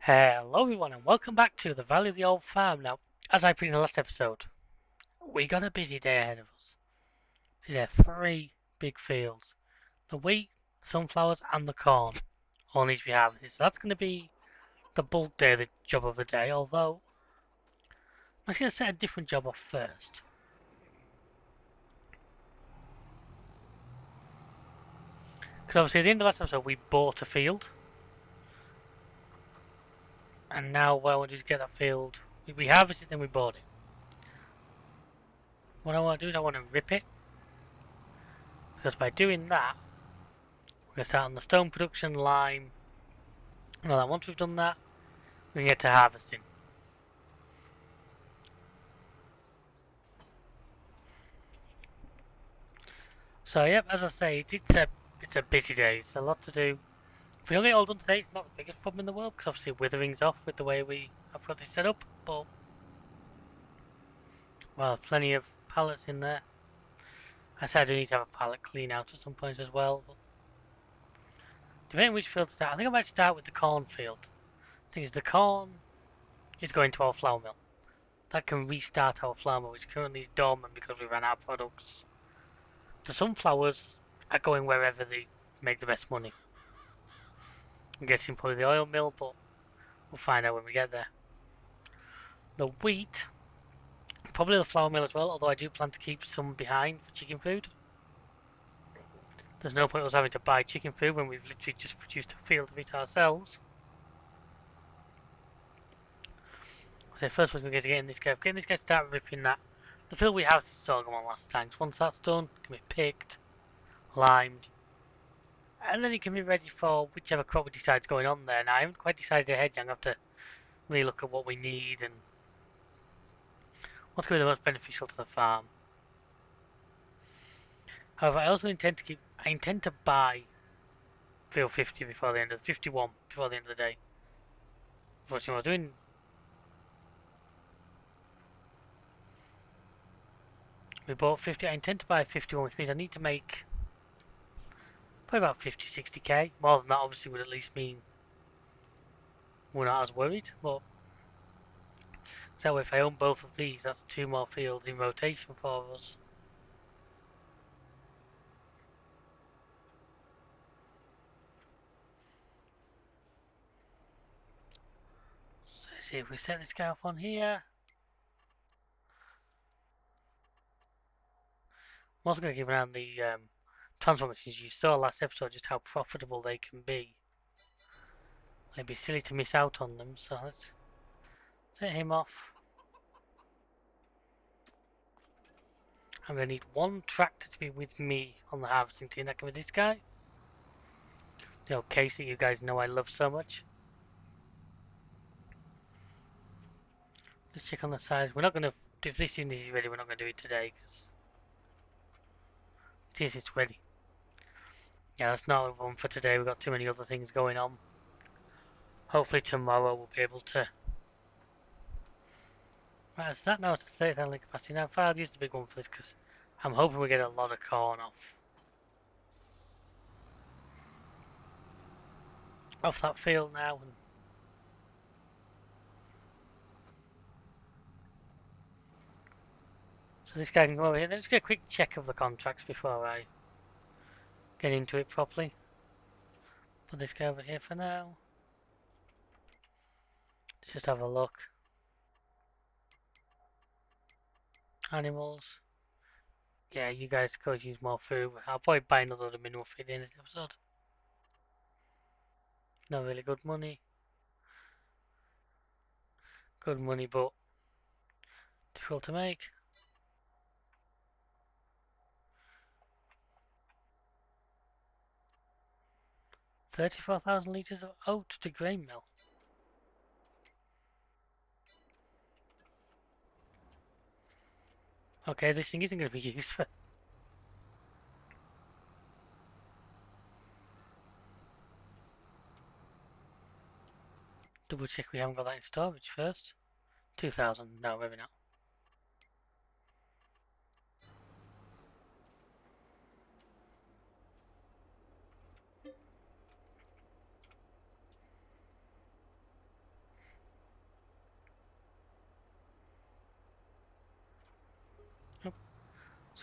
Hello everyone and welcome back to the Valley of the Old Farm. Now, as I put in the last episode, we got a busy day ahead of us. There are three big fields. The wheat, sunflowers and the corn all need to be harvested. So that's going to be the bulk day, the job of the day, although I'm just going to set a different job off first. Because obviously at the end of the last episode we bought a field. And now what I want to do is get that field. We harvested then we bought it. What I want to do is I want to rip it. Because by doing that, we're going to start on the stone production, lime, and all that. Once we've done that, we can get to harvesting. So yep, as I say, it's a busy day. It's a lot to do. If we don't get it all done today, it's not the biggest problem in the world because obviously withering's off with the way we have got this set up. But well, plenty of pallets in there. I said I do need to have a pallet clean out at some point as well. But depending on which field to start, I think I might start with the corn field. The thing is, the corn is going to our flour mill. That can restart our flour mill, which currently is dormant because we ran out of products. The sunflowers are going wherever they make the best money. I'm guessing probably the oil mill, but we'll find out when we get there. The wheat, probably the flour mill as well, although I do plan to keep some behind for chicken food. There's no point us having to buy chicken food when we've literally just produced a field of it ourselves. So first we're going to get in this guy. Getting this guy to start ripping that. The field we have is sorghum on last tanks. Once that's done, it can be picked, limed, and then it can be ready for whichever crop we decide going on there. Now I haven't quite decided ahead yet. I'm going to have to really look at what we need and what's going to be the most beneficial to the farm. However, I intend to buy field 50 before the end of 51 before the end of the day. Unfortunately, I was doing. We bought 50. I intend to buy 51, which means I need to make probably about 50, 60k. More than that, obviously, would at least mean we're not as worried. But so if I own both of these, that's two more fields in rotation for us. So let's see if we set this guy off on here. I'm also going to keep an eye on the transfer machines. You saw last episode just how profitable they can be. It'd be silly to miss out on them, so let's set him off. I'm going to need one tractor to be with me on the harvesting team. That can be this guy. The old case that you guys know I love so much. Let's check on the size. We're not going to, if this unit is ready, we're not going to do it today because it is, it's ready. Yeah, that's not one for today. We've got too many other things going on. Hopefully tomorrow we'll be able to. Right, is that now it's 30,000 capacity. Now, I'll use the big one for this because I'm hoping we get a lot of corn off that field now. And so this guy can go over here. Let's get a quick check of the contracts before I get into it properly. Put this guy over here for now. Let's just have a look. Animals. Yeah, you guys go use more food. I'll probably buy another mineral feed in this episode. Not really good money. Good money, but difficult to make. 34,000 litres of oat to grain mill. Okay, this thing isn't going to be used for. Double check we haven't got that in storage first. 2,000, no, maybe not.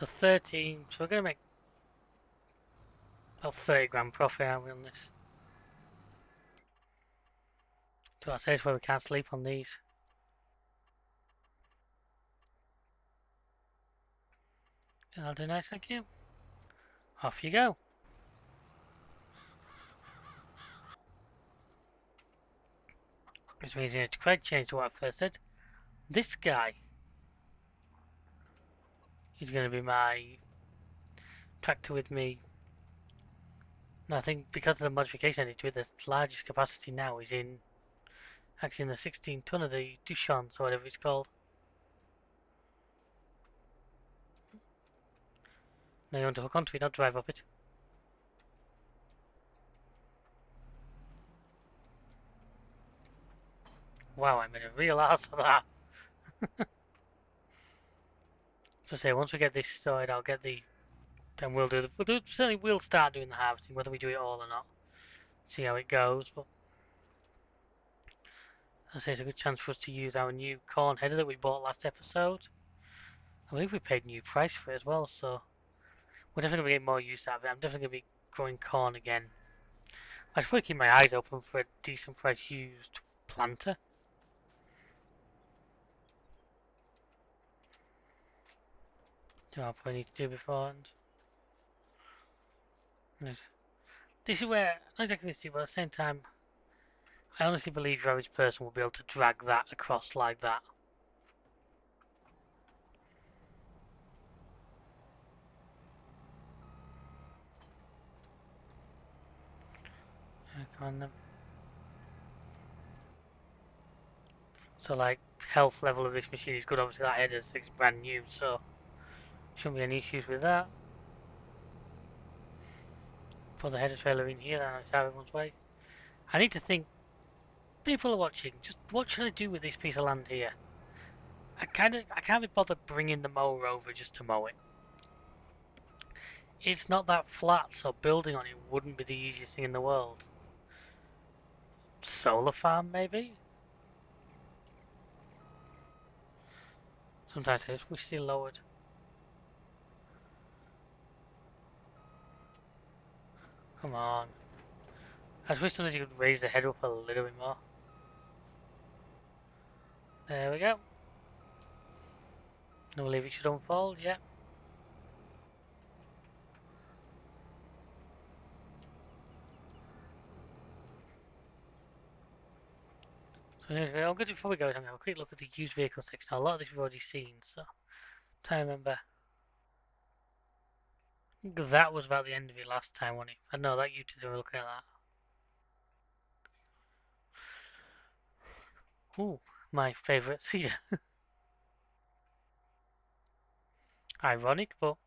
So 13, so we're going to make about 30 grand profit, aren't we, on this? So I say it's where we can't sleep on these. I'll do nice, thank you. Off you go. Which means it's quite change to what I first said. This guy is going to be my tractor with me. No, I think because of the modification I did to it, the largest capacity now is in actually in the 16 ton of the Duchamps or whatever it's called. Now you want to hook onto it, not drive up it. Wow, I made a real ass of that. So say once we get this sorted, I'll get the. Then we'll do the. Certainly we'll start doing the harvesting, whether we do it all or not. See how it goes, but I say it's a good chance for us to use our new corn header that we bought last episode. I believe we paid new price for it as well, so we're definitely going to get more use out of it. I'm definitely going to be growing corn again. I should probably keep my eyes open for a decent price used planter. Do I probably need to do beforehand. This is where, not exactly see, but at the same time, I honestly believe your average person will be able to drag that across like that. Come on then. So like, health level of this machine is good. Obviously that header's brand new, so shouldn't be any issues with that. Put the header trailer in here, then it's out everyone's way. I need to think, people are watching, just what should I do with this piece of land here? I can't be bothered bringing the mower over just to mow it. It's not that flat, so building on it wouldn't be the easiest thing in the world. Solar farm, maybe? Sometimes I just wish they lowered. Come on. I just wish sometimes you could raise the head up a little bit more. There we go. I believe it should unfold, yeah. So anyway, I'm good before we go, I'm going to have a quick look at the used vehicle section. Now, a lot of this we've already seen, so try to remember. That was about the end of it last time, wasn't it? I know that you two were looking at that. Ooh, my favourite Caesar. Ironic, but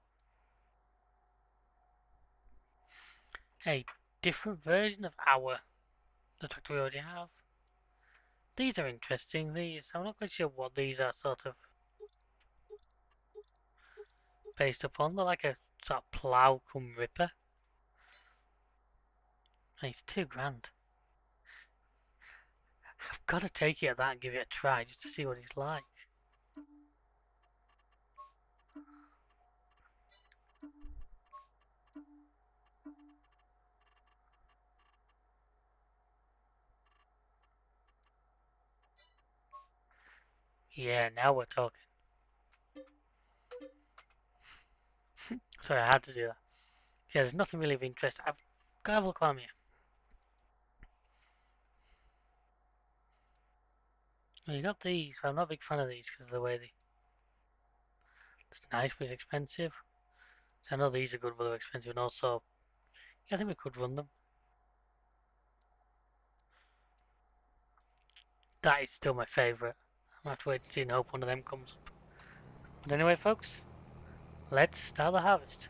a different version of the tractor we already have. These are interesting. I'm not quite sure what these are sort of based upon. They're like a sort of plough cum ripper. And it's 2 grand. I've got to take it at that and give it a try just to see what it's like. Yeah, now we're talking. Sorry, I had to do that. Yeah, there's nothing really of interest. I've got to have a look on here. Well, you got these, but I'm not a big fan of these because of the way they. It's nice, but it's expensive. So I know these are good, but they're expensive, and also, yeah, I think we could run them. That is still my favourite. I'm have to wait and see and hope one of them comes up. But anyway, folks, let's start the harvest.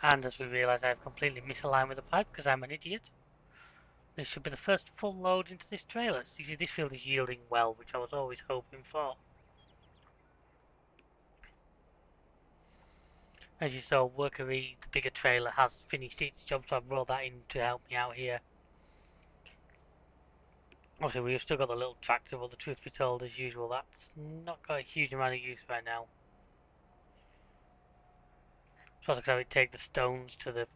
And as we realise, I've completely misaligned with the pipe because I'm an idiot. This should be the first full load into this trailer. You see, this field is yielding well, which I was always hoping for. As you saw, Worker E, the bigger trailer, has finished its job, so I brought that in to help me out here. Obviously, we've still got the little tractor, but the truth be told, as usual, that's not got a huge amount of use right now. So I could have it take the stones to the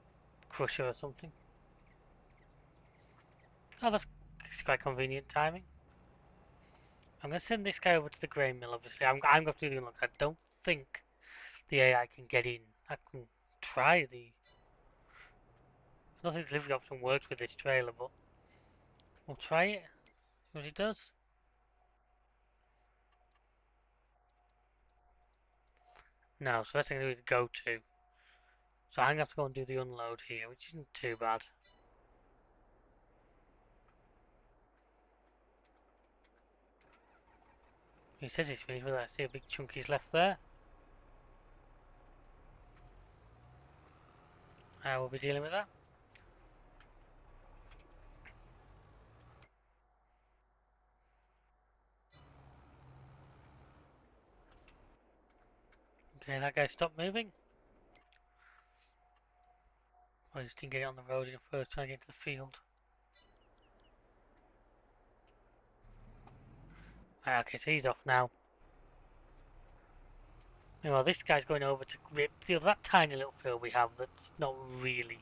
crusher or something. Oh, that's quite convenient timing. I'm going to send this guy over to the grain mill, obviously. I'm going to do the unlock. I don't think the AI can get in. I can try the... I don't think the delivery option works with this trailer, but we'll try it. See what it does. No, so that's going to do is go to. So I'm going to have to go and do the unload here, which isn't too bad. He says he's finished, but I see a big chunk he's left there. I will be dealing with that. Okay, that guy stopped moving. I just didn't get it on the road enough first, trying to get to the field. Okay, so he's off now. Meanwhile, this guy's going over to grip that tiny little field we have that's not really...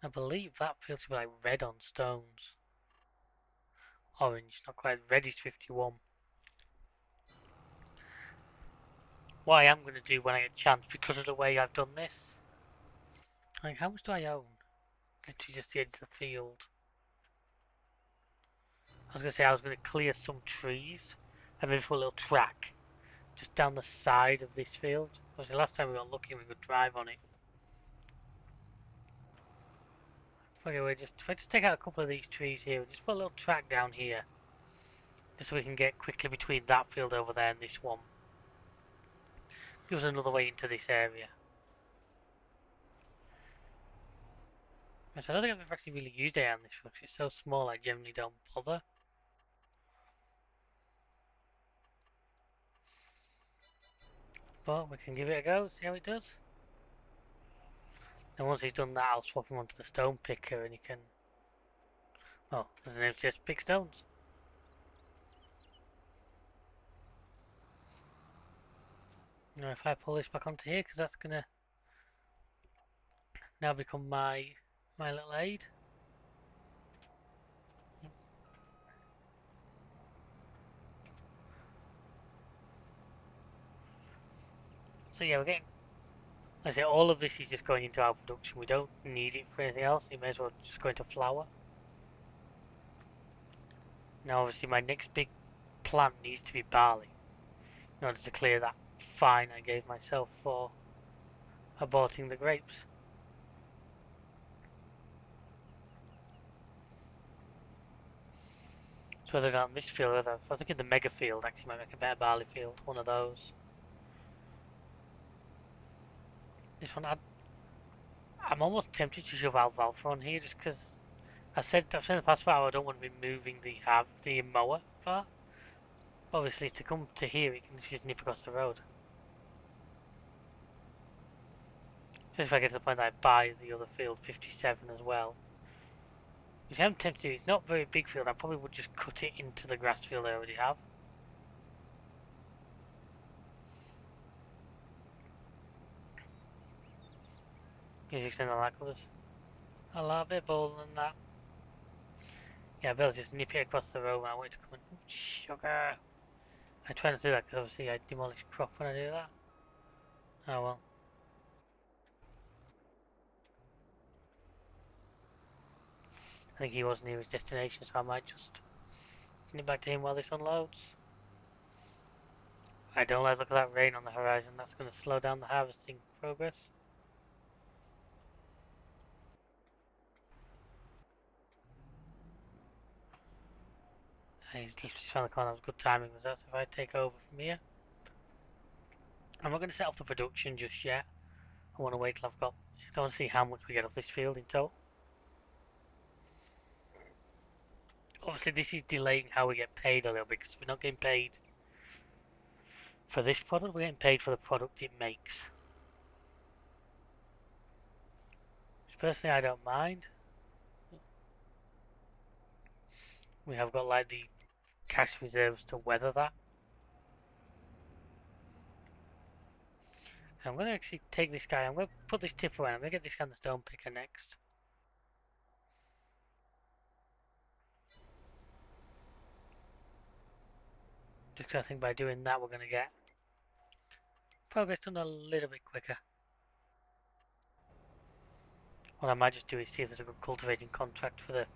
I believe that feels to be like red on stones. Orange, not quite. Red is 51. What I am going to do when I get a chance, because of the way I've done this... Like, how much do I own? Literally just the edge of the field. I was going to say I was going to clear some trees and maybe put a little track just down the side of this field. Obviously, last time we got lucky and we could drive on it. Anyway, if I just take out a couple of these trees here, just put a little track down here, just so we can get quickly between that field over there and this one. Gives us another way into this area. So I don't think I've ever actually really used AI on this field, it's so small I generally don't bother. But we can give it a go, see how it does. And once he's done that, I'll swap him onto the stone picker and he can... Oh, there's an MCS pick stones. Now if I pull this back onto here, because that's going to now become my little aid. So yeah, we're getting... I say all of this is just going into our production. We don't need it for anything else. It may as well just go into flour. Now obviously my next big plant needs to be barley in order to clear that fine I gave myself for aborting the grapes. So whether or not in this field, whether I think in the mega field actually might make a better barley field, one of those. This one, I'm almost tempted to shove alfalfa on here just because I've said in the past I don't want to be moving the mower far. Obviously to come to here it can just nip across the road. Just if I get to the point that I buy the other field 57 as well. Which I'm tempted to do. It's not a very big field. I probably would just cut it into the grass field I already have. Just extend the lag colours. A lot bit bolder than that. Yeah, I'll be able to just nip it across the road when I want it to come in. Oh, sugar! I try not to do that because obviously I demolish crop when I do that. Oh well. I think he was near his destination, so I might just nip back to him while this unloads. I don't like the look of that rain on the horizon. That's going to slow down the harvesting progress. He's just found the corner. That was good timing. Was that? So if I take over from here, I'm not going to set off the production just yet. I want to wait till I've got. I don't want to see how much we get off this field in total. Obviously, this is delaying how we get paid a little bit because we're not getting paid for this product. We're getting paid for the product it makes. Which personally, I don't mind. We have got like the cash reserves to weather that. So I'm going to actually take this guy. I'm going to put this tip away. I'm going to get this guy on the stone picker next. Just because I think by doing that, we're going to get progress done a little bit quicker. What I might just do is see if there's a good cultivating contract for the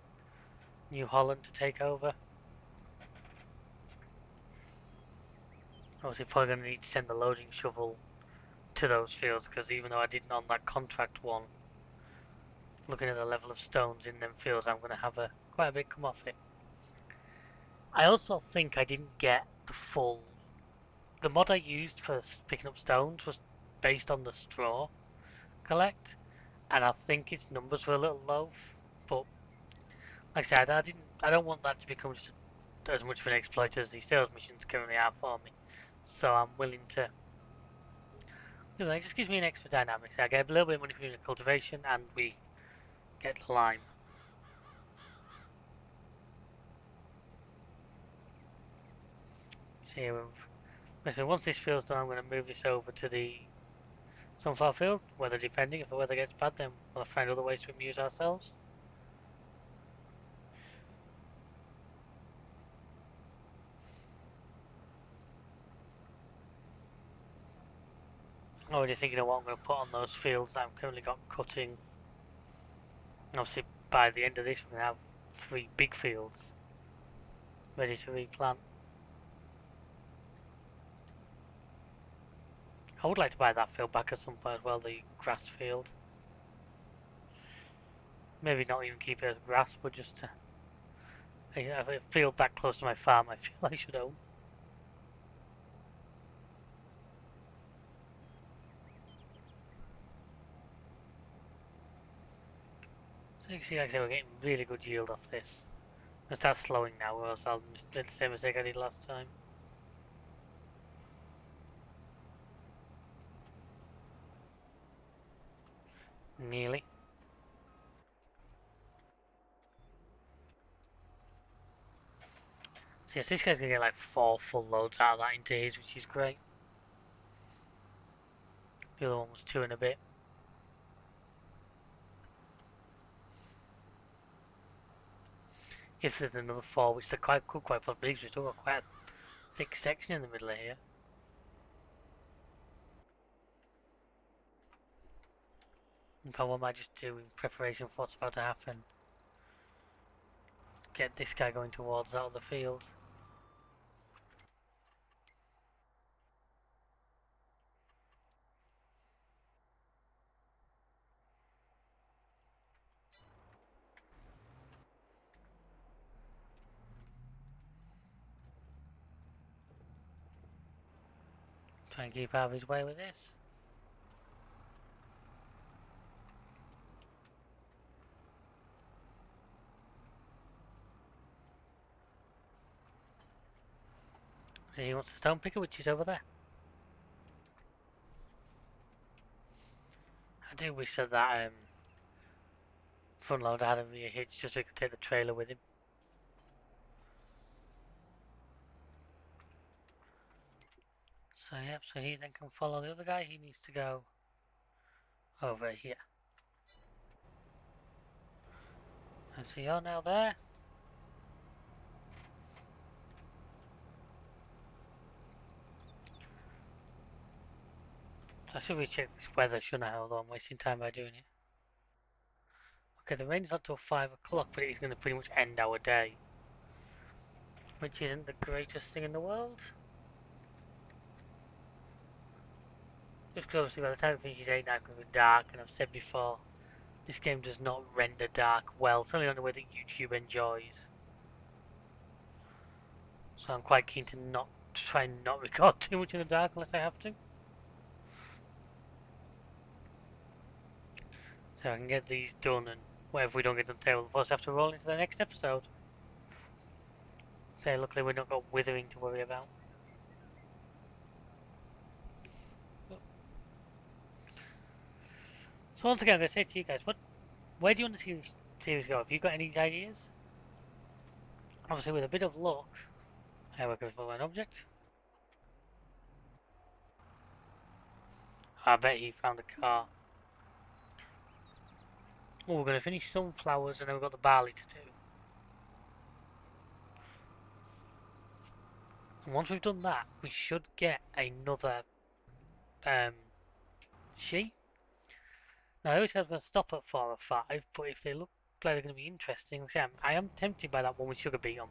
New Holland to take over. Obviously, probably going to need to send the loading shovel to those fields because even though I didn't on that contract one, looking at the level of stones in them fields, I'm going to have quite a bit come off it. I also think I didn't get the full. The mod I used for picking up stones was based on the straw collect, and I think its numbers were a little low. But like I said, I don't want that to become just as much of an exploit as the sales missions currently are for me. So I'm willing to. It just gives me an extra dynamic. So I get a little bit of money from the cultivation, and we get lime. So once this field's done, I'm going to move this over to the sunflower field. Weather depending, if the weather gets bad, then we'll find other ways to amuse ourselves. I'm already thinking of what I'm going to put on those fields that I've currently got cutting. And obviously, by the end of this, we're going to have 3 big fields ready to replant. I would like to buy that field back at some point as well, the grass field. Maybe not even keep it as grass, but just to have a field that close to my farm, I feel I should own. So you can see, like I say, we're getting really good yield off this. I'm going to start slowing now, or else I'll make the same mistake I did last time. Nearly. So yes, this guy's going to get like 4 full loads out of that into his, which is great. The other one was 2 and a bit. If there's another 4, which they're could quite possibly, because we've still got quite a thick section in the middle of here. In fact, what I might just do in preparation for what's about to happen, get this guy going towards that other field. Try and keep out of his way with this. So he wants the stone picker, which is over there. I do wish that front loader had him near hitch just so we could take the trailer with him. So yep, so he then can follow the other guy. He needs to go over here. And so you're now there. So I should recheck this weather, shouldn't I? Although I'm wasting time by doing it. Okay, the rain's not till 5 o'clock, but it's going to pretty much end our day. Which isn't the greatest thing in the world. Just because obviously by the time it finishes 8 now it's going to be dark, and I've said before, this game does not render dark well, certainly not the way that YouTube enjoys. So I'm quite keen to not try and not record too much in the dark unless I have to. So I can get these done, and whatever we don't get done today, we'll first have to roll into the next episode. So luckily we've not got withering to worry about. So once again, I'm going to say to you guys, where do you want to see this series go? Have you got any ideas? Obviously, with a bit of luck, we're going for an object. I bet he found a car. Oh, we're going to finish sunflowers, and then we've got the barley to do. And once we've done that, we should get another um, sheep. Now, I always said I was going to stop at 4 or 5, but if they look like they're going to be interesting, I am tempted by that one with sugar beet on.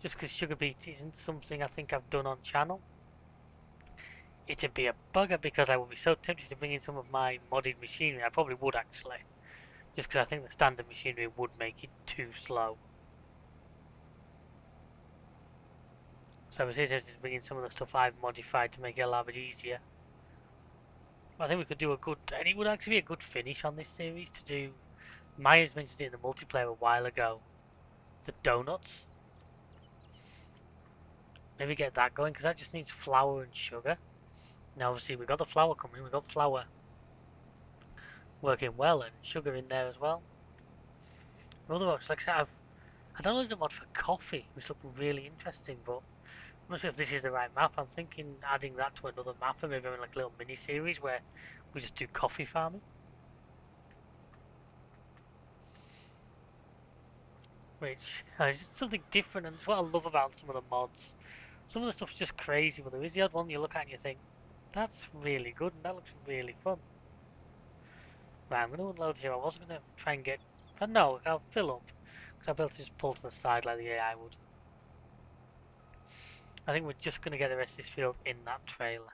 Just because sugar beet isn't something I think I've done on channel. It'd be a bugger because I would be so tempted to bring in some of my modded machinery. I probably would actually. Just because I think the standard machinery would make it too slow. So I was hesitant to bring in some of the stuff I've modified to make it a little bit easier. But I think we could do a good, and it would actually be a good finish on this series to do. Maya's mentioned it in the multiplayer a while ago. The donuts. Maybe get that going because that just needs flour and sugar. Now obviously we've got the flour coming, we've got flour working well and sugar in there as well. Other mods, like I said, I downloaded a mod for coffee, which looked really interesting, but I'm not sure if this is the right map. I'm thinking adding that to another map and maybe having like a little mini series where we just do coffee farming. Which is just something different, and it's what I love about some of the mods. Some of the stuff's just crazy, but there is the odd one you look at and you think, that's really good and that looks really fun. Right, I'm going to unload here. I wasn't going to try and get... But no, I'll fill up. Because I'll be able to just pull to the side like the AI would. I think we're just going to get the rest of this field in that trailer.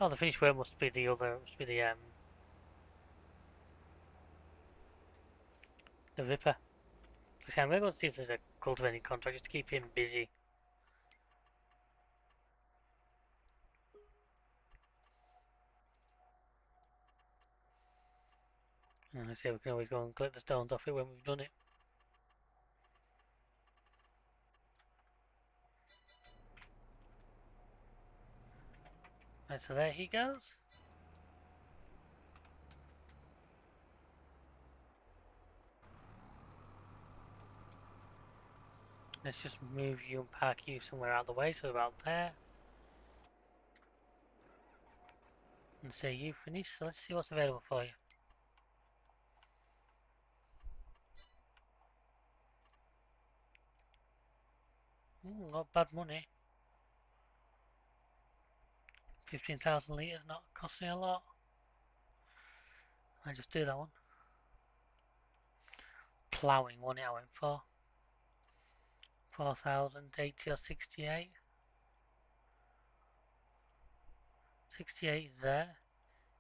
Oh, the finished work must be the other... Must be the Ripper. Okay, I'm going to go see if there's a cultivating contract just to keep him busy. And I say we can always go and collect the stones off it when we've done it. Right, so there he goes. Let's just move you and park you somewhere out of the way, so about there. And say you finished, so let's see what's available for you. Not bad money. 15,000 litres, not costing a lot. I just do that one. Ploughing one I went for. 4,080 or 68. 68 is there.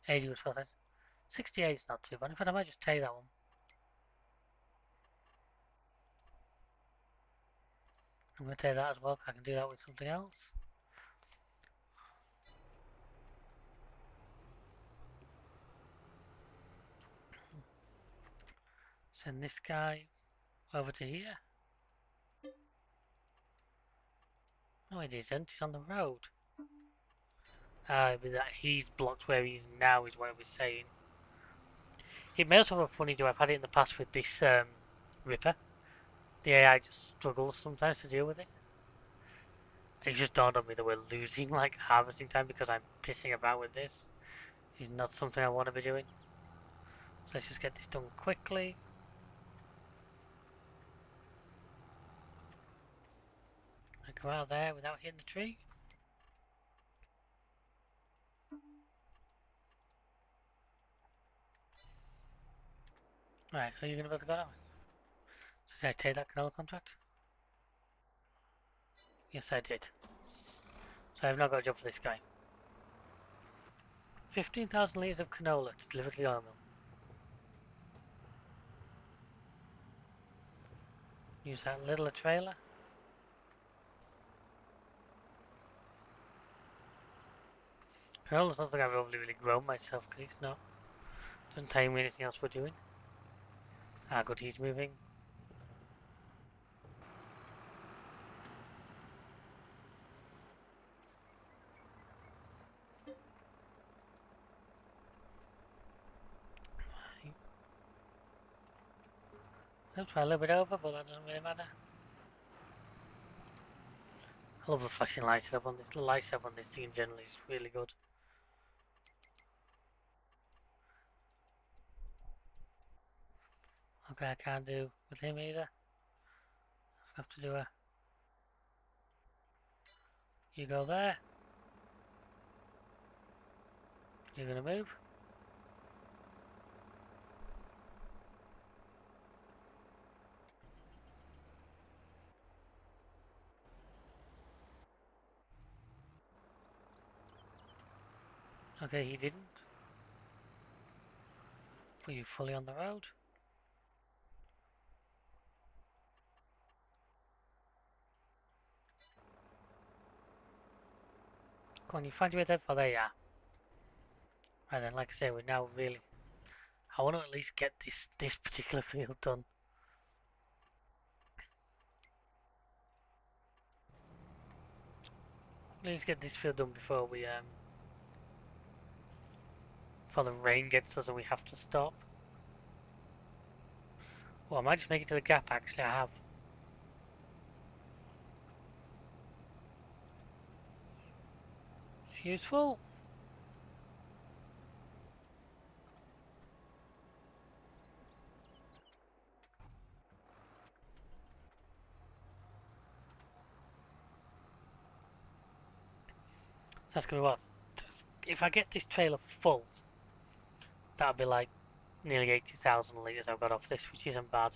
80 was 4,000. 68 is not too bad. In fact, I might just take that one. I'm going to take that as well. I can do that with something else. Send this guy over to here. No, it isn't. He's on the road. With that he's blocked where he is now is what I was saying. It may also have a funny do. I've had it in the past with this Ripper. The AI just struggles sometimes to deal with it. It just dawned on me that we're losing like harvesting time because I'm pissing about with this. This is not something I want to be doing. So let's just get this done quickly. I go out there without hitting the tree. Right, are you going to be able to go that way? So did I take that canola contract? Yes, I did. So I've now got a job for this guy. 15,000 litres of canola to deliver to the oil mill. Use that little trailer. I almost don't think I've really grown myself because it's not. Doesn't tell me anything else we're doing. Ah, good, he's moving. I'll try a little bit over, but that doesn't really matter. I love the flashing light setup on this. The light setup on this thing in general is really good. Okay, I can't do with him either. I have to do a. You go there. You're gonna move. Okay, he didn't. Put you fully on the road. Come on, you find your way there. Oh, there you are. Right then, like I say, we're now really. I want to at least get this particular field done. Let's get this field done before we before the rain gets us and we have to stop. Well, I might just make it to the gap. Actually, I have. It's useful. That's gonna be what? If I get this trailer full, that'll be like nearly 80,000 litres I've got off this, which isn't bad.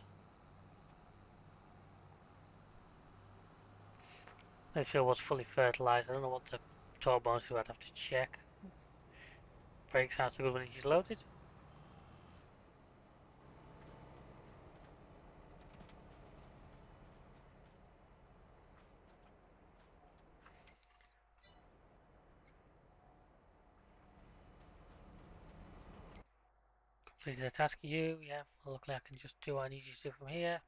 This field was fully fertilised. I don't know what the total bonus is. I'd have to check. Brakes aren't so good when it's loaded. Completed the task you. Yeah, luckily I can just do what I need you to do from here.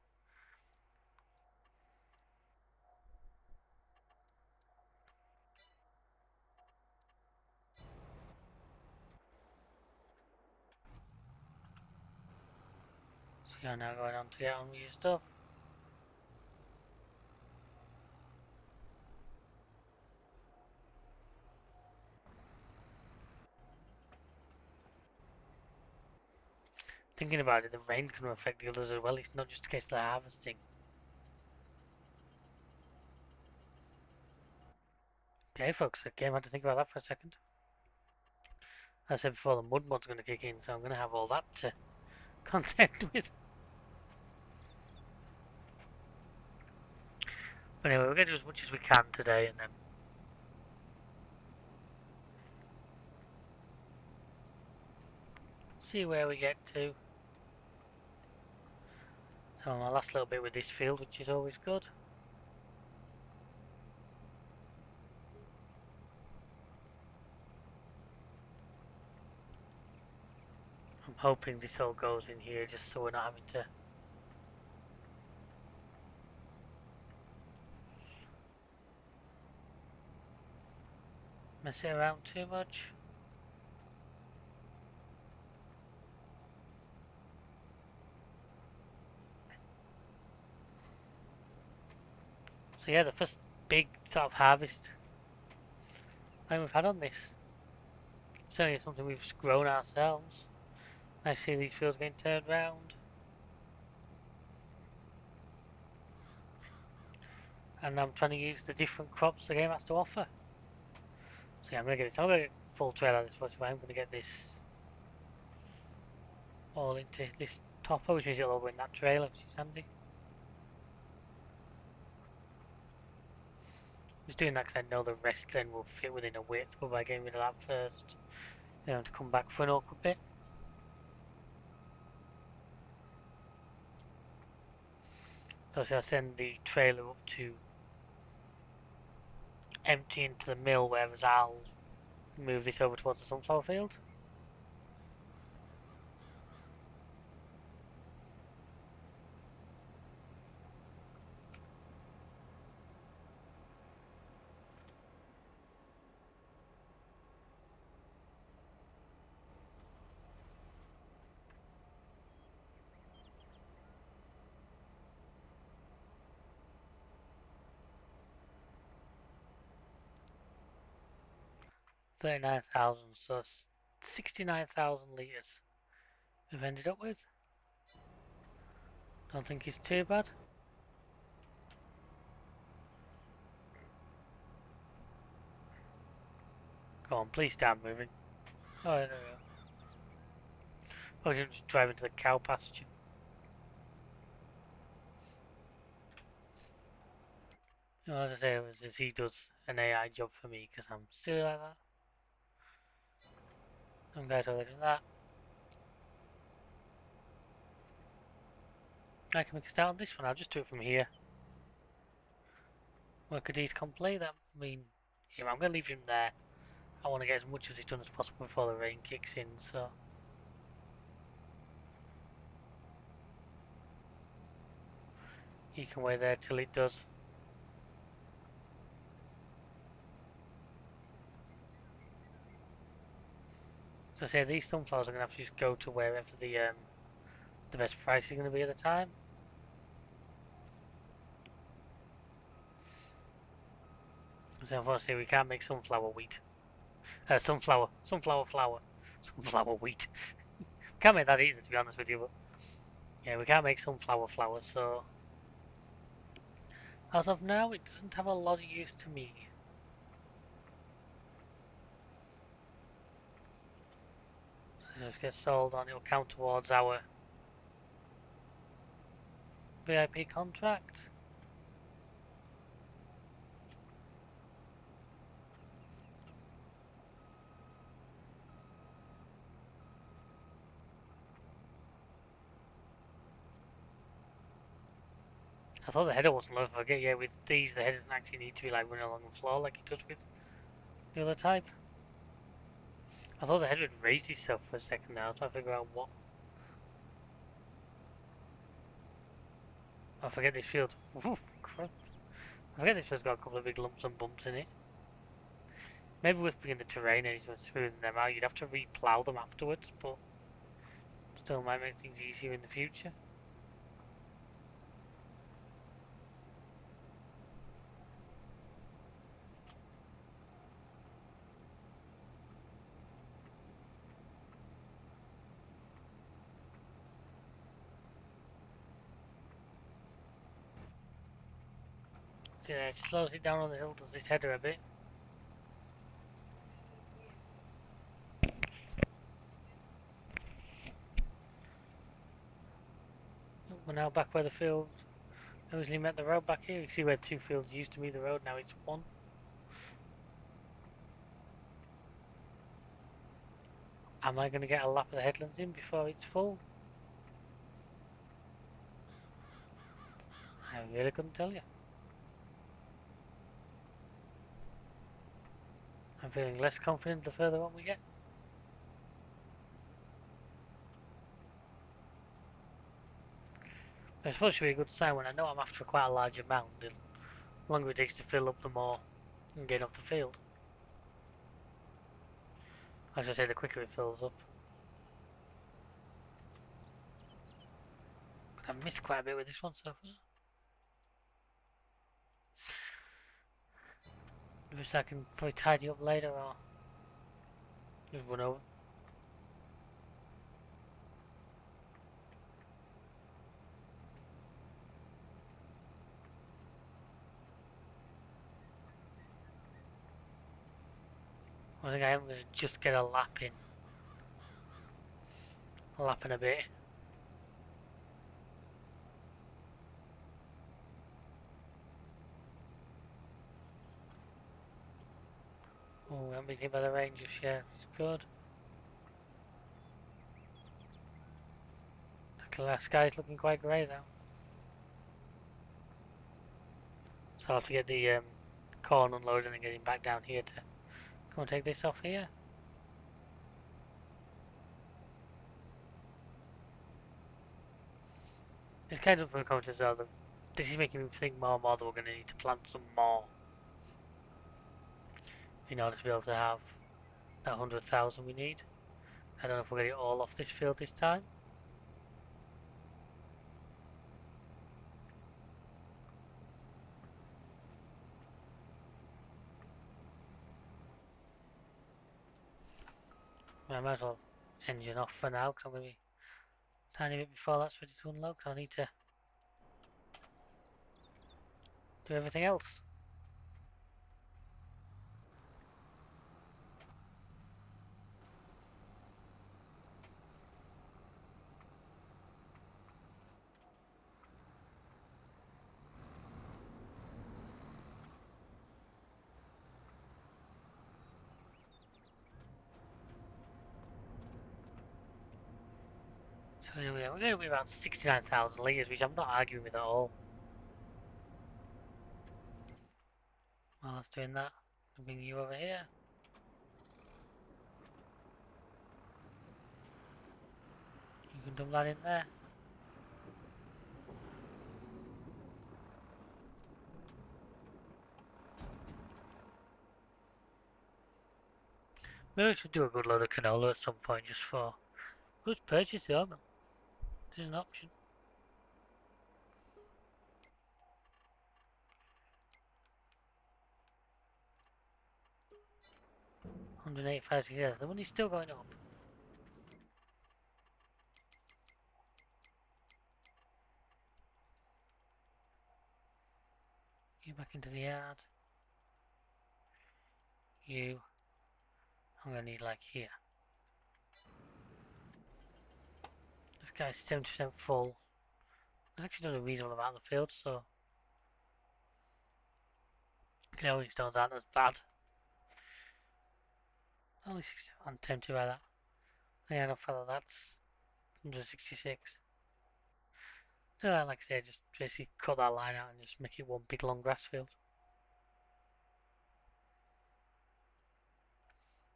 So you're now going on to get on with your stuff. Thinking about it, the rain's going to affect the others as well. It's not just a case of the harvesting. Okay, folks, okay, I had to think about that for a second. As I said before, the mud mod's going to kick in, so I'm going to have all that to contend with. But anyway, we're going to do as much as we can today, and then see where we get to. So my last little bit with this field, which is always good. I'm hoping this all goes in here just so we're not having to mess it around too much. So yeah, the first big sort of harvest time we've had on this. Certainly something we've grown ourselves. I see these fields getting turned round. And I'm trying to use the different crops the game has to offer. So yeah, I'm going to get this. I'm going to get full trail out of this first. I'm going to get this all into this topper, which means it'll all go in that trailer, which is handy. Just doing that because I know the rest then will fit within a width, but by getting rid of that first, they don't have to come back for an awkward bit. So I'll send the trailer up to empty into the mill, whereas I'll Move this over towards the sunflower field. $39,000, so 69,000 litres we've ended up with. Don't think it's too bad. Go on, please start moving. Oh, there we go. Oh, you just drive into the cow pasture. You know, as I say, is he does an AI job for me because I'm silly like that. Some guys already done that. I can make a start on this one. I'll just do it from here. Work a D's complete. That mean, yeah, I'm going to leave him there. I want to get as much of this done as possible before the rain kicks in, so. He can wait there till it does. So I say these sunflowers are going to have to just go to wherever the best price is going to be at the time. So unfortunately we can't make sunflower wheat. Sunflower flour. Sunflower wheat. Can't make that either, to be honest with you, but yeah, we can't make sunflower flour, so as of now it doesn't have a lot of use to me. Just get sold on, it'll count towards our VIP contract. I thought the header wasn't low, forget, yeah, with these the header doesn't actually need to be like running along the floor like it does with the other type. I thought the header had raised itself for a second there, I was trying to figure out what. I forget this field. Oof, crap. I forget this field's got a couple of big lumps and bumps in it. Maybe with bringing the terrain in and smoothing them out, you'd have to re-plough them afterwards, but still might make things easier in the future. So yeah, it slows it down on the hill, does this header a bit. We're now back where the field originally met the road back here. You can see where two fields used to meet the road, now it's one. Am I going to get a lap of the headlands in before it's full? I really couldn't tell you. I'm feeling less confident the further on we get. I suppose it should be a good sign when I know I'm after quite a large amount. The longer it takes to fill up, the more I can get off the field. As I say, the quicker it fills up. I've missed quite a bit with this one so far. Wish I can probably tidy up later or just run over. I think I am going to just get a lap in. A lap in a bit. Oh, we haven't been hit by the rain just yet. It's good. The sky's looking quite grey though. So I'll have to get the corn unloaded and get him back down here to Come on, take this off here. It's kind of coming to so that this is making me think more and more that we're going to need to plant some more in order to be able to have that 100,000 we need. I don't know if we're going to get all off this field this time. I might as well engine off for now because I'm going to be a tiny bit before that's ready to unlock. So I need to do everything else. So anyway, we're going to be about 69,000 litres, which I'm not arguing with at all. While I was doing that, I'll bring you over here. You can dump that in there. Maybe we should do a good load of canola at some point just for... Who's purchased the oil mill? This is an option. 185 together. The money's still going up. You back into the yard. You. I'm gonna need like here. This guy's 70% full. I've actually done a reasonable amount of the field, so clearing stones aren't as bad. Only 60. I'm tempted by that. Yeah, enough for that. That's 166. So like I say, just basically cut that line out and just make it one big long grass field.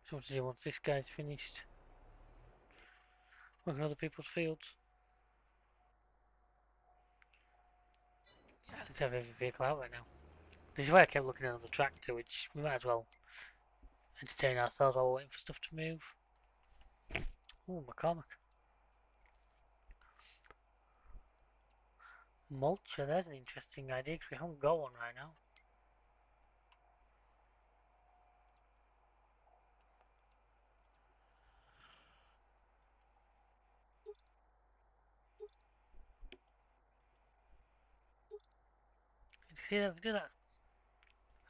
So what to do once this guy's finished working other people's fields? Yeah, let's have every vehicle out right now. This is why I kept looking at the tractor, which we might as well entertain ourselves while we're waiting for stuff to move. Ooh, McCormick. Mulcher, there's an interesting idea because we haven't got one right now. You see that? We do that.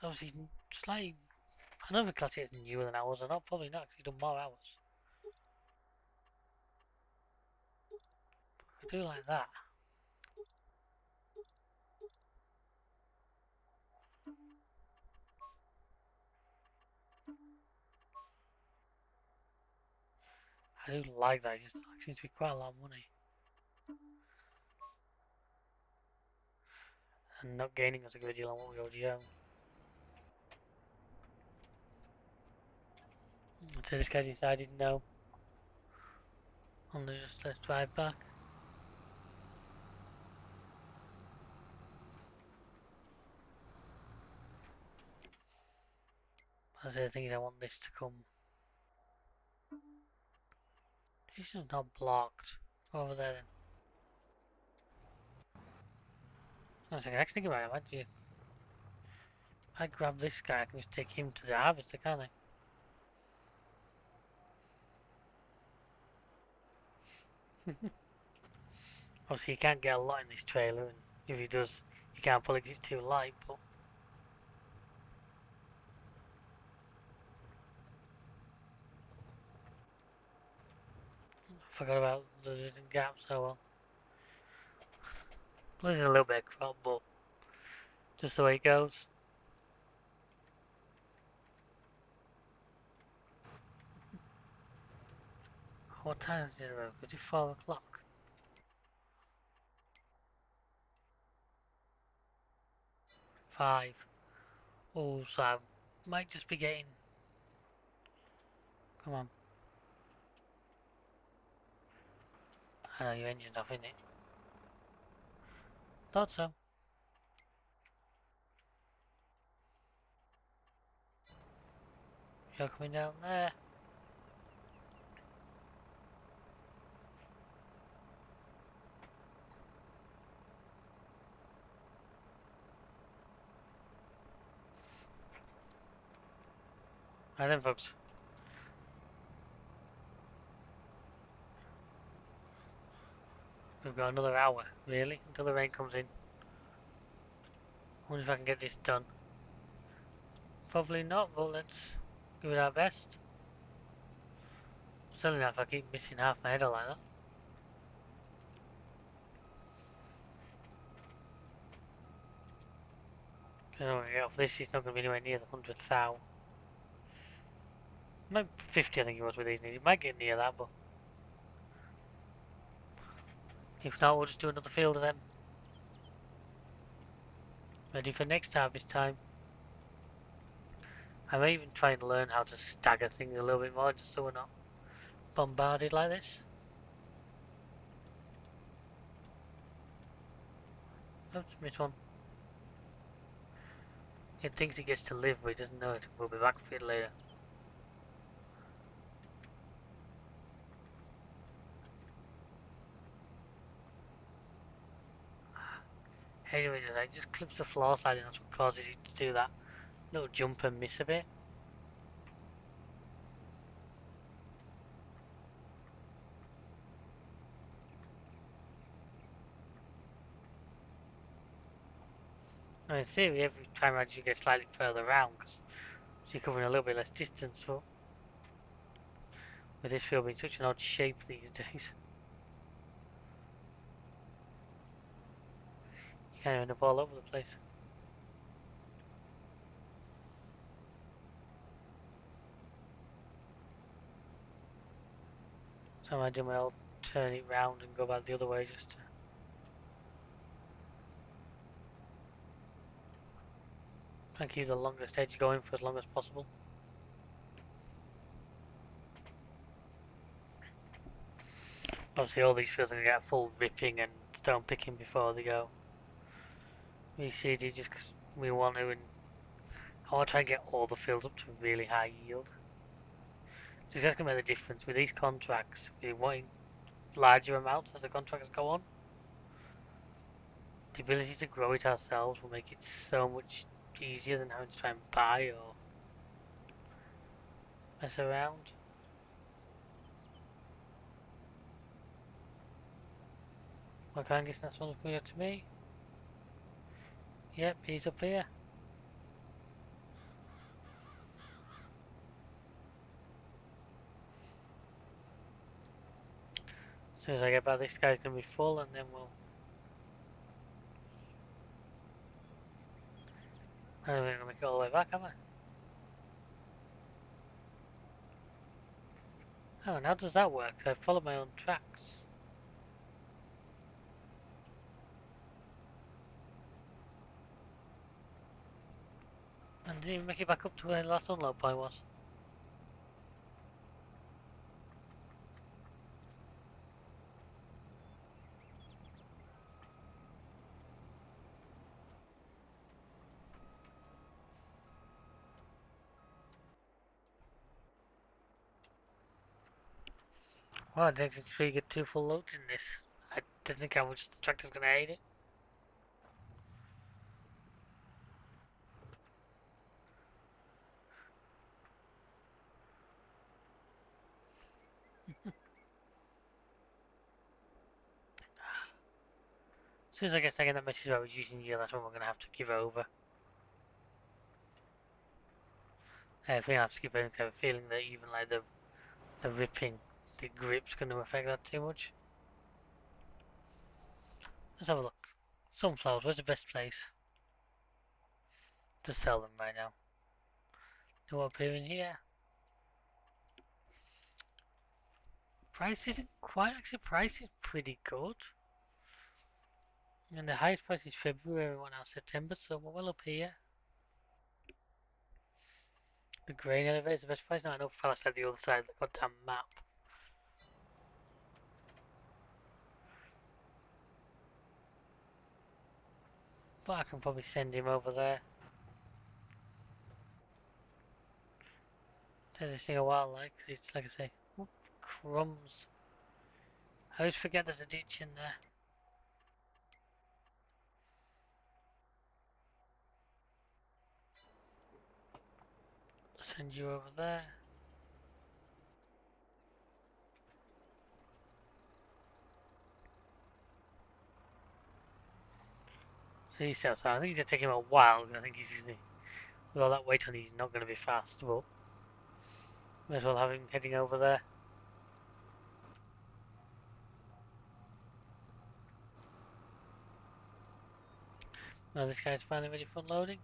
Obviously, slightly. I don't think class is newer than ours, or not. Probably not, because he's done more hours. We do like that. I do like that. It just seems to be quite a lot of money, and not gaining us a good deal on what we already own. So this guy decided no. Only just let's drive back. That's the thing is I want this to come. This is not blocked. Over there then. I was actually thinking about it, might you? If I grab this guy, I can just take him to the harvester, can't I? Obviously, you can't get a lot in this trailer, and if he does, you can't pull it 'cause it's too light, but I forgot about the gaps, so well. Losing a little bit of crop, but just the way it goes. What time is it about? Is it 4 o'clock? 5. Oh, so I might just be getting Come on. I know your engine's off, isn't it? Thought so. You're coming down there. Right then, folks. We've got another hour, really, until the rain comes in. I wonder if I can get this done. Probably not, but let's give it our best. Still enough, I keep missing half my header like that. Because when we get off this, it's not going to be anywhere near the 100,000. Maybe 50, I think it was with these needs. It might get near that, but if not, we'll just do another field of them. Ready for next harvest time. I may even try and learn how to stagger things a little bit more, just so we're not bombarded like this. Oops, missed one. It thinks it gets to live, but it doesn't know it. We'll be back for it later. Anyway, it just clips the floor side and that's what causes it to do that little jump and miss a bit. Now in theory, every time around you get slightly further around because you're covering a little bit less distance, but with this field being such an odd shape these days, you kind of end up all over the place. So I might do my old turn it round and go back the other way just to try and keep the longest edge going for as long as possible. Obviously all these fields are going to get full ripping and stone picking before they go reseeded just because we want to, and I want to try and get all the fields up to really high yield. So that's going to make the difference with these contracts. We're wanting larger amounts as the contracts go on. The ability to grow it ourselves will make it so much easier than having to try and buy or mess around. I can't guess that's one's coming up to me. Yep, he's up here. As soon as I get back, this guy's going to be full, and then we'll. I don't think I'm going to make it all the way back, am I? Oh, and how does that work? 'Cause I followed my own tracks. And didn't even make it back up to where the last unload point was. Well, I think it's really get two full loads in this. I didn't think how much the tractor's going to hate it. As soon as I get second that message about reducing yield, that's when we're going to have to give over. I think I have to skip over because I have a feeling that even like the ripping, the grip's going to affect that too much. Let's have a look. Sunflowers, where's the best place to sell them right now? No up here in here. Price isn't quite, actually price is pretty good. And the highest price is February, one now September, so we're well up here. The grain elevator is the best place. Now I know fella said the other side of the goddamn map. But I can probably send him over there. Take this thing a while, like, 'cause it's like I say, whoop, crumbs. I always forget there's a ditch in there. Send you over there. So he's outside. I think it's gonna take him a while. I think with all that weight on, he's not gonna be fast. But may as well have him heading over there. Now this guy's finally ready for unloading.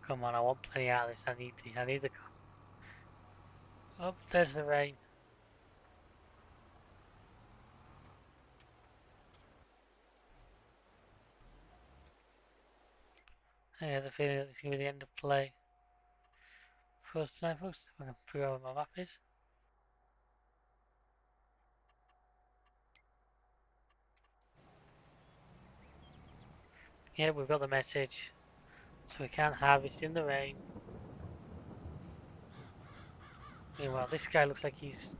Come on, I want plenty out of this. I need the. Oh, there's the rain. I have the feeling that this is gonna be the end of play. First time, folks. I'm gonna figure out where my map is. Yeah, we've got the message. So we can't harvest in the rain. Meanwhile, this guy looks like he's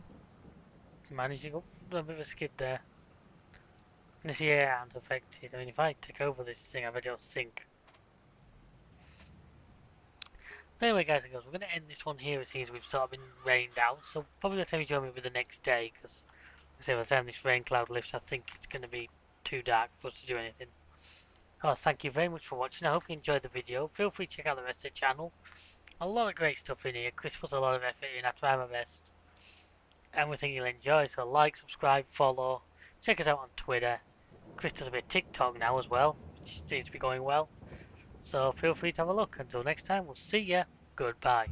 managing up a bit of a skid there. And this air aren't affected. I mean, if I take over this thing, I bet it'll sink. But anyway, guys and girls, we're going to end this one here as we've sort of been rained out. So probably the time you join me with the next day, because like I say, by the time this rain cloud lifts, I think it's going to be too dark for us to do anything. Oh, thank you very much for watching. I hope you enjoyed the video. Feel free to check out the rest of the channel. A lot of great stuff in here. Chris puts a lot of effort in. I try my best. And we think you'll enjoy. So like, subscribe, follow. Check us out on Twitter. Chris does a bit of TikTok now as well, which seems to be going well. So feel free to have a look. Until next time, we'll see ya. Goodbye.